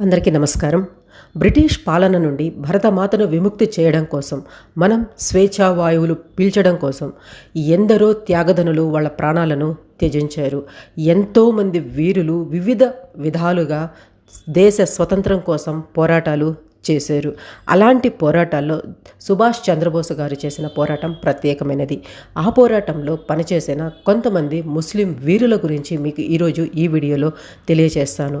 అందరికీ నమస్కారం. బ్రిటిష్ పాలన నుండి భరతమాతను విముక్తి చేయడం కోసం, మనం స్వేచ్ఛా వాయువులు పీల్చడం కోసం ఎందరో త్యాగదనులు వాళ్ళ ప్రాణాలను త్యజించారు. ఎంతోమంది వీరులు వివిధ విధాలుగా దేశ స్వతంత్రం కోసం పోరాటాలు చేశారు. అలాంటి పోరాటాల్లో సుభాష్ చంద్రబోస్ గారు చేసిన పోరాటం ప్రత్యేకమైనది. ఆ పోరాటంలో పనిచేసిన కొంతమంది ముస్లిం వీరుల గురించి మీకు ఈరోజు ఈ వీడియోలో తెలియజేస్తాను.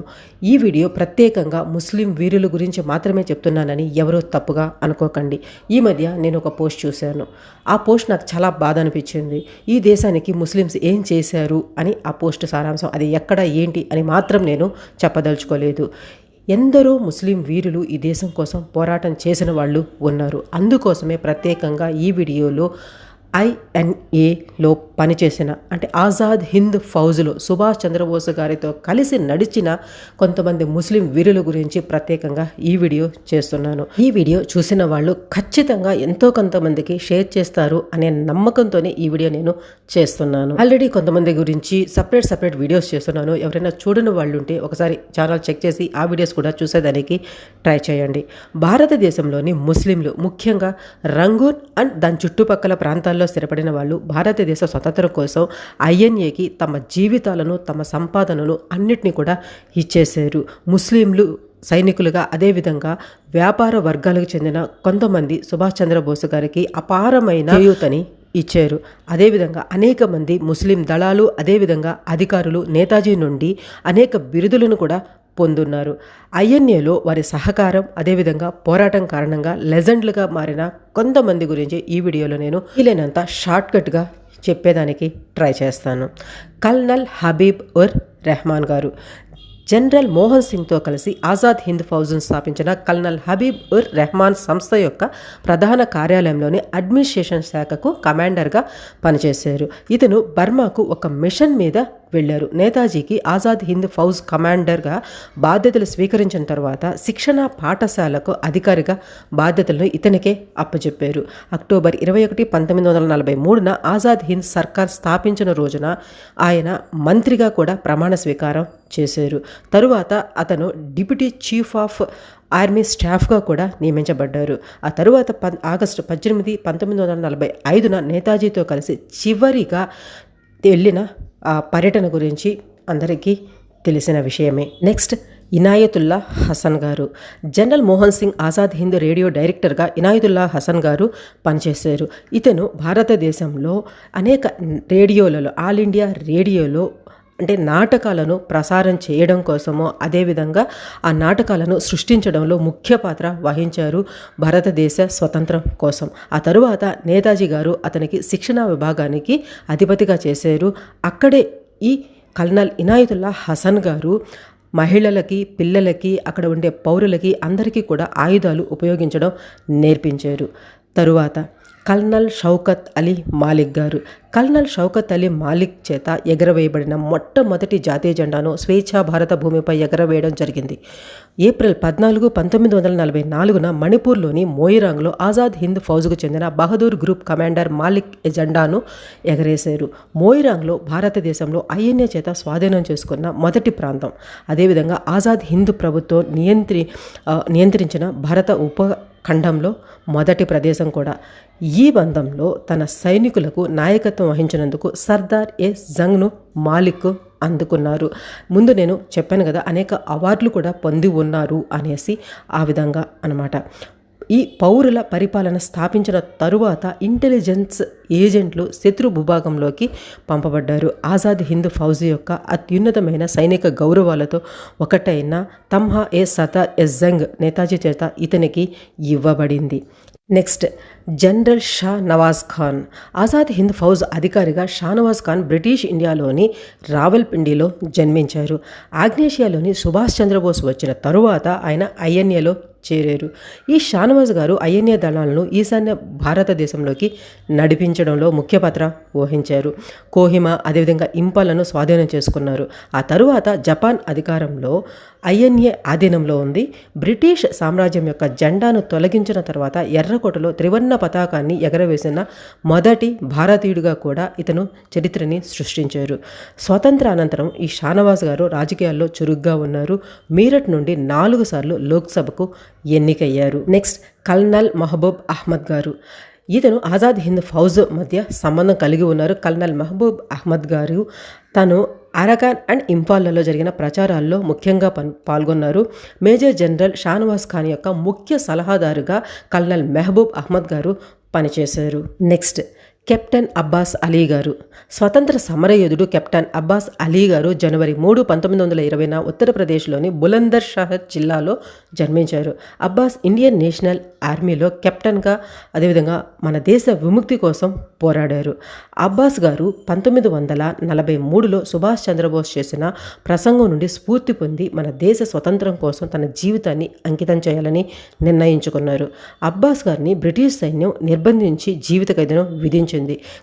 ఈ వీడియో ప్రత్యేకంగా ముస్లిం వీరుల గురించి మాత్రమే చెప్తున్నానని ఎవరో తప్పుగా అనుకోకండి. ఈ మధ్య నేను ఒక పోస్ట్ చూశాను. ఆ పోస్ట్ నాకు చాలా బాధ అనిపించింది. ఈ దేశానికి ముస్లిమ్స్ ఏం చేశారు అని ఆ పోస్ట్ సారాంశం, అది ఎక్కడ ఏంటి అని మాత్రం నేను చెప్పదలుచుకోలేదు. ఎందరో ముస్లిం వీరులు ఈ దేశం కోసం పోరాటం చేసిన వాళ్ళు ఉన్నారు. అందుకోసమే ప్రత్యేకంగా ఈ వీడియోలో INAలో పనిచేసిన, అంటే ఆజాద్ హింద్ ఫౌజ్లో సుభాష్ చంద్రబోస్ గారితో కలిసి నడిచిన కొంతమంది ముస్లిం వీరుల గురించి ప్రత్యేకంగా ఈ వీడియో చేస్తున్నాను. ఈ వీడియో చూసిన వాళ్ళు ఖచ్చితంగా ఎంతో కొంతమందికి షేర్ చేస్తారు అనే నమ్మకంతోనే ఈ వీడియో నేను చేస్తున్నాను. ఆల్రెడీ కొంతమంది గురించి సపరేట్ వీడియోస్ చేస్తున్నాను. ఎవరైనా చూడని వాళ్ళు ఉంటే ఒకసారి ఛానల్ చెక్ చేసి ఆ వీడియోస్ కూడా చూసేదానికి ట్రై చేయండి. భారతదేశంలోని ముస్లింలు, ముఖ్యంగా రంగూన్ అండ్ దాని చుట్టుపక్కల ప్రాంతాల్లో స్థిరపడిన వాళ్ళు భారతదేశ స్వతంత్రం కోసం INAకి తమ జీవితాలను, తమ సంపాదనను అన్నిటినీ కూడా ఇచ్చేశారు. ముస్లింలు సైనికులుగా, అదేవిధంగా వ్యాపార వర్గాలకు చెందిన కొంతమంది సుభాష్ చంద్రబోస్ గారికి అపారమైన చేయూతని ఇచ్చారు. అదేవిధంగా అనేక మంది ముస్లిం దళాలు, అదేవిధంగా అధికారులు నేతాజీ నుండి అనేక బిరుదులను కూడా పొందున్నారు. INAలో వారి సహకారం, అదేవిధంగా పోరాటం కారణంగా లెజెండ్లుగా మారిన కొంతమంది గురించి ఈ వీడియోలో నేను వీలైనంత షార్ట్కట్గా చెప్పేదానికి ట్రై చేస్తాను. కల్నల్ హబీబ్ ఉర్ రెహమాన్ గారు జనరల్ మోహన్ సింగ్తో కలిసి ఆజాద్ హింద్ ఫౌజ్ను స్థాపించిన కల్నల్ హబీబ్ ఉర్ రెహమాన్ సంస్థ యొక్క ప్రధాన కార్యాలయంలోని అడ్మినిస్ట్రేషన్ శాఖకు కమాండర్గా పనిచేశారు. ఇతను బర్మాకు ఒక మిషన్ మీద వెళ్ళారు. నేతాజీకి ఆజాద్ హింద్ ఫౌజ్ కమాండర్గా బాధ్యతలు స్వీకరించిన తర్వాత శిక్షణ పాఠశాలకు అధికారిగా బాధ్యతలను ఇతనికే అప్పచెప్పారు. అక్టోబర్ 21, 1943న ఆజాద్ హింద్ సర్కార్ స్థాపించిన రోజున ఆయన మంత్రిగా కూడా ప్రమాణ స్వీకారం చేశారు. తరువాత అతను డిప్యూటీ చీఫ్ ఆఫ్ ఆర్మీ స్టాఫ్గా కూడా నియమించబడ్డారు. ఆ తరువాత ఆగస్టు 18, 1945న నేతాజీతో కలిసి చివరిగా వెళ్ళిన ఆ పర్యటన గురించి అందరికీ తెలిసిన విషయమే. నెక్స్ట్, ఇనాయతుల్లా హసన్ గారు. జనరల్ మోహన్ సింగ్ ఆజాద్ హింద్ రేడియో డైరెక్టర్గా ఇనాయతుల్లా హసన్ గారు పనిచేశారు. ఇతను భారతదేశంలో అనేక రేడియోలలో, ఆల్ ఇండియా రేడియోలో అంటే నాటకాలను ప్రసారం చేయడం కోసమో, అదేవిధంగా ఆ నాటకాలను సృష్టించడంలో ముఖ్య పాత్ర వహించారు భారతదేశ స్వతంత్రం కోసం. ఆ తరువాత నేతాజీ గారు అతనికి శిక్షణా విభాగానికి అధిపతిగా చేశారు. అక్కడే ఈ కల్నల్ ఇనాయతుల్లా హసన్ గారు మహిళలకి, పిల్లలకి, అక్కడ ఉండే పౌరులకి అందరికీ కూడా ఆయుధాలు ఉపయోగించడం నేర్పించారు. తరువాత కల్నల్ షౌకత్ అలీ మాలిక్ గారు. కల్నల్ షౌకత్ అలీ మాలిక్ చేత ఎగరవేయబడిన మొట్టమొదటి జాతీయ జెండాను స్వేచ్ఛా భారత భూమిపై ఎగరవేయడం జరిగింది. ఏప్రిల్ 14, 1944న మణిపూర్లోని మోయిరాంగ్లో ఆజాద్ హింద్ ఫౌజ్కు చెందిన బహదూర్ గ్రూప్ కమాండర్ మాలిక్ జెండాను ఎగరేశారు. మోయిరాంగ్లో భారతదేశంలో INA చేత స్వాధీనం చేసుకున్న మొదటి ప్రాంతం, అదేవిధంగా ఆజాద్ హింద్ ప్రభుత్వం నియంత్రించిన భారత ఉపఖండంలో మొదటి ప్రదేశం కూడా. ఈ బంధంలో తన సైనికులకు నాయకత్వం వహించినందుకు సర్దార్ జంగ్ను మాలిక్ అందుకున్నారు. ముందు నేను చెప్పాను కదా, అనేక అవార్డులు కూడా పొంది ఉన్నారు అనేసి. ఆ విధంగా అన్నమాట. ఈ పౌరుల పరిపాలన స్థాపించిన తరువాత ఇంటెలిజెన్స్ ఏజెంట్లు శత్రు భూభాగంలోకి పంపబడ్డారు. ఆజాద్ హింద్ ఫౌజ్ యొక్క అత్యున్నతమైన సైనిక గౌరవాలతో ఒకటైన తమ్హా సర్దార్ జంగ్ నేతాజీ చేత ఇతనికి ఇవ్వబడింది. Next, general Shah Nawaz Khan. ఆజాద్ హింద్ ఫౌజ్ అధికారిగా షానవాజ్ ఖాన్ బ్రిటిష్ ఇండియాలోని రావల్పిండిలో జన్మించారు. ఆగ్నేషియాలోని సుభాష్ చంద్రబోస్ వచ్చిన తరువాత ఆయన INAలో చేరారు. ఈ షానవాజ్ గారు INA దళాలను ఈశాన్య భారతదేశంలోకి నడిపించడంలో ముఖ్య పాత్ర వహించారు. కోహిమా, అదేవిధంగా ఇంపాలను స్వాధీనం చేసుకున్నారు. ఆ తరువాత జపాన్ అధికారంలో INA ఆధీనంలో ఉంది. బ్రిటిష్ సామ్రాజ్యం యొక్క జెండాను తొలగించిన తర్వాత ఎర్రకోటలో త్రివర్ణ త్రివర్ణ పతాకాన్ని ఎగరవేసిన మొదటి భారతీయుడిగా కూడా ఇతను చరిత్రని సృష్టించారు. స్వాతంత్ర అనంతరం ఈ షానవాజ్ గారు రాజకీయాల్లో చురుగ్గా ఉన్నారు. మీరట్ నుండి 4 సార్లు లోక్సభకు ఎన్నికయ్యారు. నెక్స్ట్ కల్నల్ మహబూబ్ అహ్మద్ గారు. ఇతను ఆజాద్ హింద్ ఫౌజ్ మధ్య సంబంధం కలిగి ఉన్నారు. కల్నల్ మహబూబ్ అహ్మద్ గారు తను అరకాన్ అండ్ ఇంఫాల్లో జరిగిన ప్రచారాల్లో ముఖ్యంగా పాల్గొన్నారు. మేజర్ జనరల్ షానవాజ్ ఖాన్ యొక్క ముఖ్య సలహాదారుగా కల్నల్ మహబూబ్ అహ్మద్ గారు పనిచేశారు. నెక్స్ట్ కెప్టెన్ అబ్బాస్ అలీ గారు. స్వతంత్ర సమరయోధుడు కెప్టెన్ అబ్బాస్ అలీ గారు జనవరి 3, 1920న ఉత్తరప్రదేశ్లోని బులందర్ షహర్ జిల్లాలో జన్మించారు. అబ్బాస్ ఇండియన్ నేషనల్ ఆర్మీలో కెప్టెన్గా, అదేవిధంగా మన దేశ విముక్తి కోసం పోరాడారు. అబ్బాస్ గారు 1943లో సుభాష్ చంద్రబోస్ చేసిన ప్రసంగం నుండి స్ఫూర్తి పొంది మన దేశ స్వతంత్రం కోసం తన జీవితాన్ని అంకితం చేయాలని నిర్ణయించుకున్నారు. అబ్బాస్ గారిని బ్రిటిష్ సైన్యం నిర్బంధించి జీవిత ఖైదును విధించింది.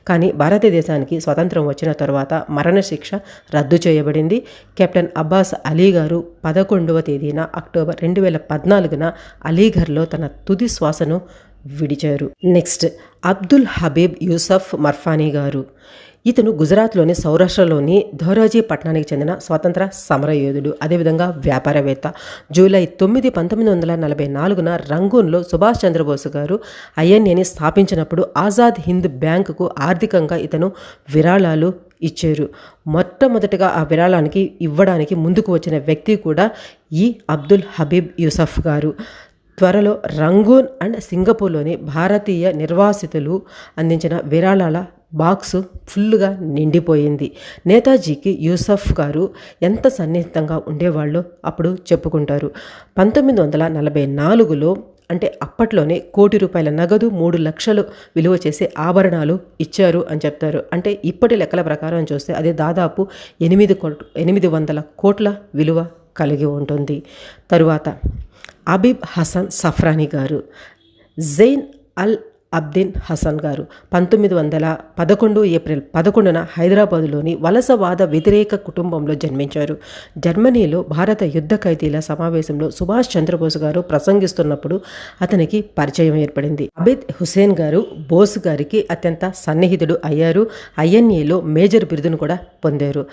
కానీ భారతదేశానికి స్వతంత్రం వచ్చిన తర్వాత మరణశిక్ష రద్దు చేయబడింది. కెప్టెన్ అబ్బాస్ అలీ గారు 11వ తేదీన అక్టోబర్ 2014న అలీఘర్లో తన తుది శ్వాసను విడిచారు. నెక్స్ట్ అబ్దుల్ హబీబ్ యూసఫ్ మర్ఫానీ గారు. ఇతను గుజరాత్లోని సౌరాష్ట్రలోని ధోరాజీ పట్టణానికి చెందిన స్వాతంత్ర సమరయోధుడు, అదేవిధంగా వ్యాపారవేత్త. జూలై 9, 1944న రంగూన్లో సుభాష్ చంద్రబోస్ గారు ఐఎన్ఏని స్థాపించినప్పుడు ఆజాద్ హింద్ బ్యాంకుకు ఆర్థికంగా ఇతను విరాళాలు ఇచ్చారు. మొట్టమొదటిగా ఆ విరాళానికి ఇవ్వడానికి ముందుకు వచ్చిన వ్యక్తి కూడా ఈ అబ్దుల్ హబీబ్ యూసఫ్ గారు. త్వరలో రంగూన్ అండ్ సింగపూర్లోని భారతీయ నిర్వాసితులు అందించిన విరాళాల బాక్సు ఫుల్గా నిండిపోయింది. నేతాజీకి యూసఫ్ గారు ఎంత సన్నిహితంగా ఉండేవాళ్ళు అప్పుడు చెప్పుకుంటారు. 1944లో అంటే అప్పట్లోనే ₹1,00,00,000 నగదు, 3 లక్షలు విలువ చేసే ఆభరణాలు ఇచ్చారు అని చెప్తారు. అంటే ఇప్పటి లెక్కల ప్రకారం చూస్తే అది దాదాపు 800 కోట్ల విలువ కలిగి ఉంటుంది. తరువాత అబీబ్ హసన్ సఫ్రానీ గారు. జైన్ అల్ అబ్దిన్ హసన్ గారు 1911 ఏప్రిల్ 11న హైదరాబాదులోని వలసవాద వ్యతిరేక కుటుంబంలో జన్మించారు. జర్మనీలో భారత యుద్ధ ఖైదీల సమావేశంలో సుభాష్ చంద్రబోస్ గారు ప్రసంగిస్తున్నప్పుడు అతనికి పరిచయం ఏర్పడింది. అబీద్ హుసేన్ గారు బోస్ గారికి అత్యంత సన్నిహితుడు అయ్యారు. ఐఎన్ఏలో మేజర్ బిరుదును కూడా పొందారు.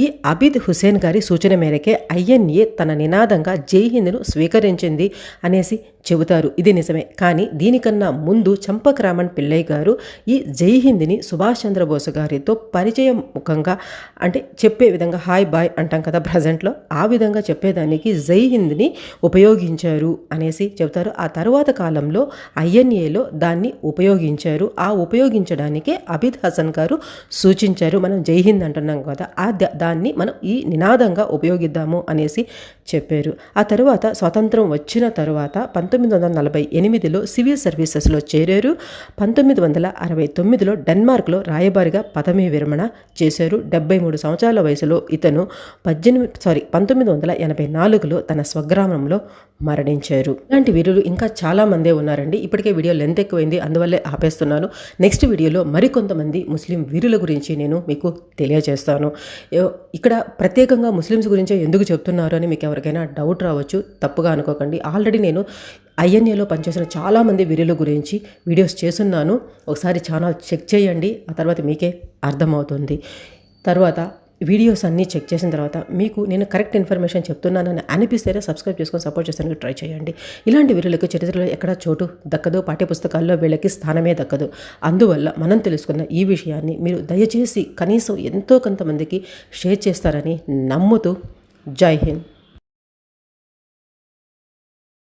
ఈ అబీద్ హుసేన్ గారి సూచన మేరకే ఐఎన్ఏ తన నినాదంగా జై హింద్ను స్వీకరించింది అనేసి చెబుతారు. ఇది నిజమే. కానీ దీనికన్నా ముందు చంపక్రామన్ పిల్లయ్య గారు ఈ జై హింద్ని సుభాష్ చంద్రబోస్ గారితో పరిచయం ముఖంగా అంటే చెప్పే విధంగా హాయ్ బాయ్ అంటాం కదా ప్రజెంట్లో, ఆ విధంగా చెప్పేదానికి జై హింద్ని ఉపయోగించారు అనేసి చెబుతారు. ఆ తర్వాత కాలంలో ఐఎన్ఏలో దాన్ని ఉపయోగించారు. ఆ ఉపయోగించడానికే అబీద్ హసన్ గారు సూచించారు. మనం జై హింద్ అంటున్నాం కదా, దాన్ని మనం ఈ నినాదంగా ఉపయోగిద్దాము అనేసి చెప్పారు. ఆ తర్వాత స్వాతంత్రం వచ్చిన తర్వాత 1948లో సివిల్ సర్వీసెస్లో చేరారు. 1969లో డెన్మార్క్లో రాయబారిగా పదవీ విరమణ చేశారు. 73 సంవత్సరాల వయసులో ఇతను 1984లో తన స్వగ్రామంలో మరణించారు. ఇలాంటి వీరులు ఇంకా చాలామందే ఉన్నారండి. ఇప్పటికే వీడియో లెంత్ ఎక్కువైంది, అందువల్లే ఆపేస్తున్నాను. నెక్స్ట్ వీడియోలో మరికొంతమంది ముస్లిం వీరుల గురించి నేను మీకు తెలియజేస్తాను. ఇక్కడ ప్రత్యేకంగా ముస్లిమ్స్ గురించే ఎందుకు చెప్తున్నారు అని మీకు ఎవరికైనా డౌట్ రావచ్చు, తప్పుగా అనుకోకండి. ఆల్రెడీ నేను ఐఎన్ఏలో పనిచేసిన చాలామంది వీరుల గురించి వీడియోస్ చేస్తున్నాను. ఒకసారి ఛానల్ చెక్ చేయండి, ఆ తర్వాత మీకే అర్థమవుతుంది. తర్వాత వీడియోస్ అన్నీ చెక్ చేసిన తర్వాత మీకు నేను కరెక్ట్ ఇన్ఫర్మేషన్ చెప్తున్నానని అనిపిస్తేనే సబ్స్క్రైబ్ చేసుకొని సపోర్ట్ చేస్తానికి ట్రై చేయండి. ఇలాంటి వీరులకు చరిత్రలో ఎక్కడ చోటు దక్కదు, పాఠ్యపుస్తకాల్లో వీళ్ళకి స్థానమే దక్కదు. అందువల్ల మనం తెలుసుకున్న ఈ విషయాన్ని మీరు దయచేసి కనీసం ఎంతో కొంతమందికి షేర్ చేస్తారని నమ్ముతూ జై హింద్.